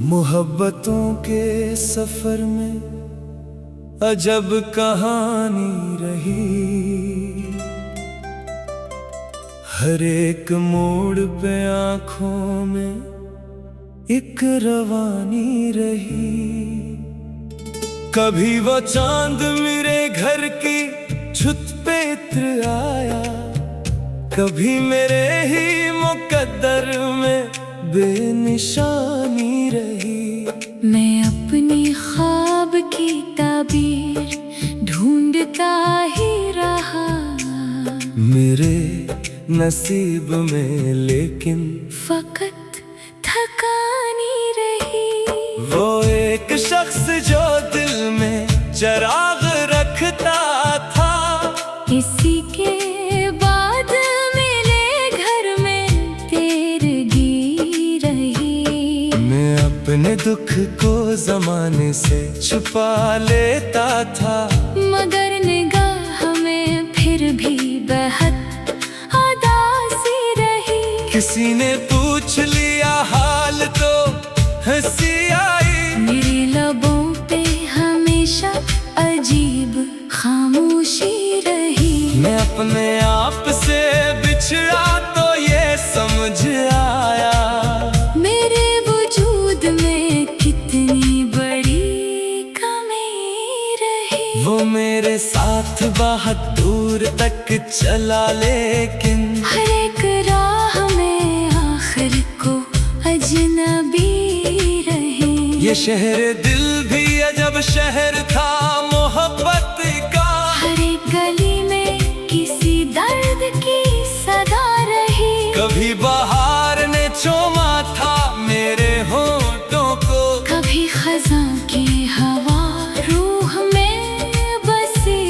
मोहब्बतों के सफर में अजब कहानी रही। हर एक मोड़ पे आँखों में एक रवानी रही। कभी वो चांद मेरे घर की छत पे इत्र आया, कभी मेरे ही मुकद्दर में बेनिशानी रही। मैं अपनी ख्वाब की ताबीर ढूंढता ही रहा, मेरे नसीब में लेकिन फकत थकानी रही। वो एक शख्स जो दिल में चिराग रखता था, इसी के बाद मेरे घर में तेरगी रही। मैं अपने दुख को जमाने से छुपा लेता था, मगर निगाह में फिर भी बेहद उदासी रही। किसी ने पूछ लिया हाल तो हंसी आई। मेरे लबों पे हमेशा अजीब खामोशी रही। मैं अपने आप से बिछड़ा तो ये समझ आया, मेरे वजूद में कितनी बड़ी कमी रही। वो मेरे साथ बहुत दूर तक चला, लेकिन हर एक राह में आखिर को अजनबी रही। ये शहर दिल भी अजब शहर था मोहब्बत का। हर एक गली में किसी दर्द की सदा रही। कभी बहार ने चूमा था मेरे होठों को, कभी खज़ां की हवा रूह में बसी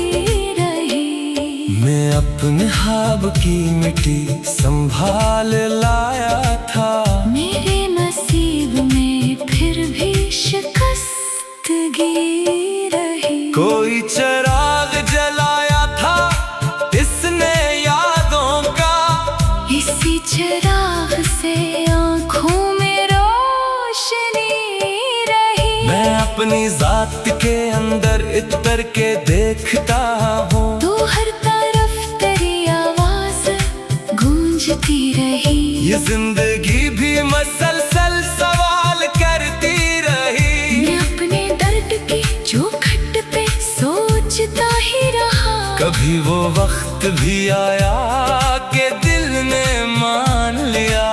रही। मैं अपने ख्वाब की मिट्टी संभाल लाया था, मेरे नसीब में फिर भी शिकस्तगी रही। कोई चिराग जलाया था इसने यादों का, इसी चिराग से आँखों में रोशनी रही। मैं अपनी जात के अंदर इतर के देखता हूँ, तो हर तरफ तेरी आवाज गूंजती रही। ये जिंदगी भी मसलसल सवाल करती रही। मैं अपने दर्द की चौखट पे सोचता ही रहा, कभी वो वक्त भी आया कि दिल ने मान लिया।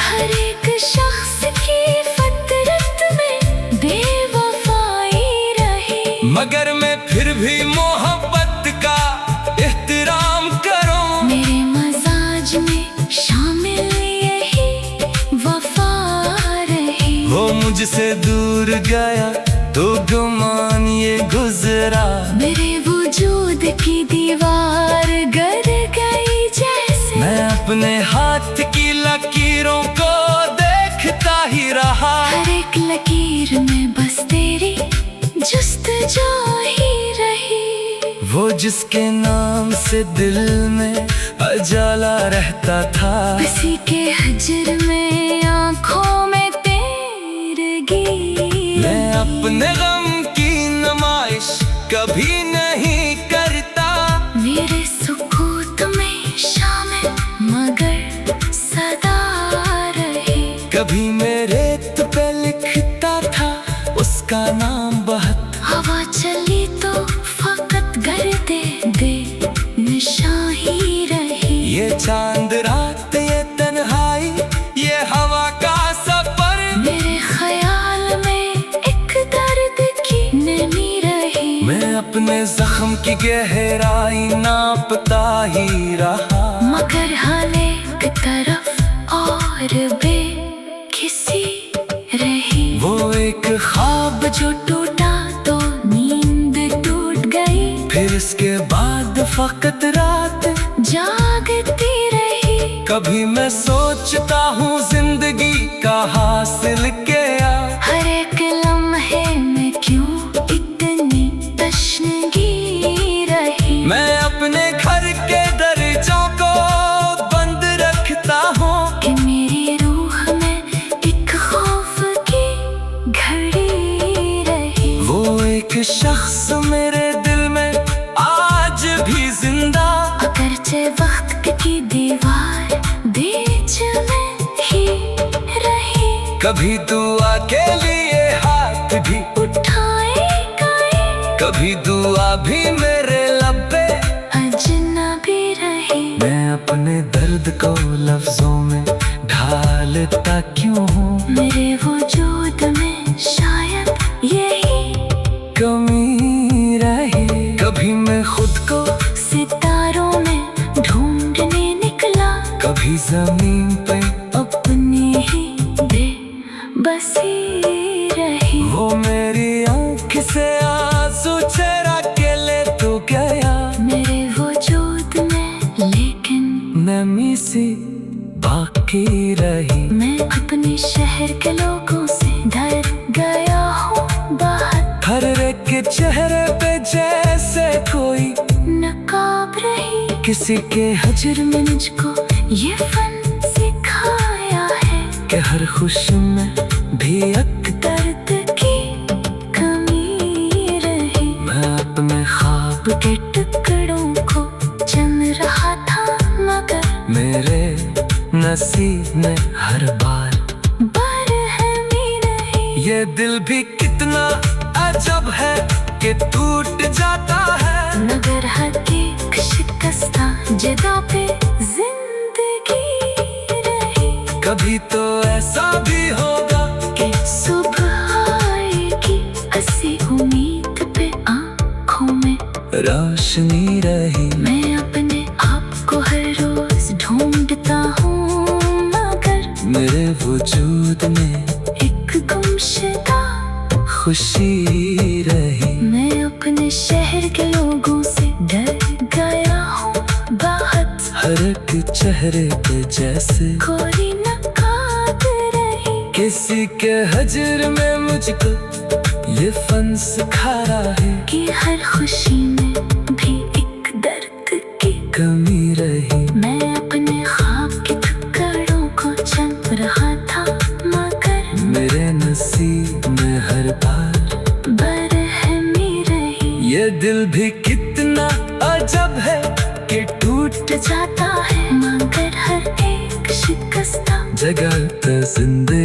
हर एक शख्स की फितरत में बेवफाई रही। मगर मैं फिर भी मोहब्बत का एहतराम करूं, मेरे मजाज में शामिल यही वफा रही। वो मुझसे दूर गया तो गुमान ये गुजरा। मेरे वजूद की दीवार गिर गई जैसे, मैं अपने हाथ की लकीरों को देखता ही रहा। हर एक लकीर में बस तेरी जुस्तजू ही रही। वो जिसके नाम से दिल में अजाला रहता था, उसी के हजर में आँखों में तेरगी। मैं अपने गम की नुमाइश कभी नहीं करता, मेरे सुकूत में शामिल मगर सदा रही। कभी मेरे रेत पे लिखता था उसका नाम बहुत। हवा चली तो फकत गर्दे दे निशा ही रही। ये चांद रात ये तन्हाई ये हवा का सफर, मेरे ख्याल में एक दर्द की नमी रही। मैं अपने जख्म की गहराई नापता ही रहा, मगर हर एक तरफ और बेकिसी रही। वो एक ख्वाब जो टूटा तो नींद टूट गई, फिर इसके बाद फकत रात जागती रही। कभी मैं सोचता हूँ जिंदगी का हासिल क्या, हर एक लम्हे में क्यों इतनी तशने एक शख्स मेरे दिल में आज भी जिंदा, अगरचे वक्त की दीवार बीच में ही रही, कभी दुआ के लिए हाथ भी उठाए गए, कभी दुआ भी मेरे लब पे अजनबी रही। मैं अपने दर्द को लफ्जों में ढालता क्यों हूँ, मेरे वजूद में शायद यही कमी रही। कभी मैं खुद को सितारों में ढूंढने निकला, कभी जमीन पे अपनी ही बेबसी रही। वो मेरी आँख से आंसू चरा के ले तो गया, मेरे वजूद में लेकिन नमी सी बाकी रही। मैं अपने शहर के लोगों से डर गया हूँ बहुत, हर एक के चेहरे पे जैसे कोई नकाब रही। किसी के हजर में मुझको ये फन सिखाया है के हर खुशी में भी एक दर्द की कमी रही। मैं अपने ख्वाब के टुकड़ों को चुन रहा था मगर मेरे नसीब में हर बार बरहमी रही। ये दिल भी कितना अजब है कि टूट जाता है, मगर हकीक शिकस्ता जगह पे जिंदगी रही। कभी तो ऐसा भी होगा कि सुबह आएगी, ऐसी उम्मीद पे आँखों में रोशनी रही। मैं अपने आप को हर रोज ढूंढता हूँ मगर मेरे वजूद में एक गुमशुदा खुशी रही। मैं अपने शहर के लोगों से डर गया हूँ बहुत, हर एक चेहरे पे जैसे कोई नकाब रही। किसी के हजर में मुझको ये फन सिखा रहा है कि हर खुशी में भी एक दर्द की कमी रही। मैं अपने ख्वाब के टुकड़ों को चुन रहा था मगर मेरे नसीब में हर बार बरहमी रही। ये दिल भी कितना अजब है कि टूट जाता है मगर हर एक शिकस्ता जगह पे जिंदगी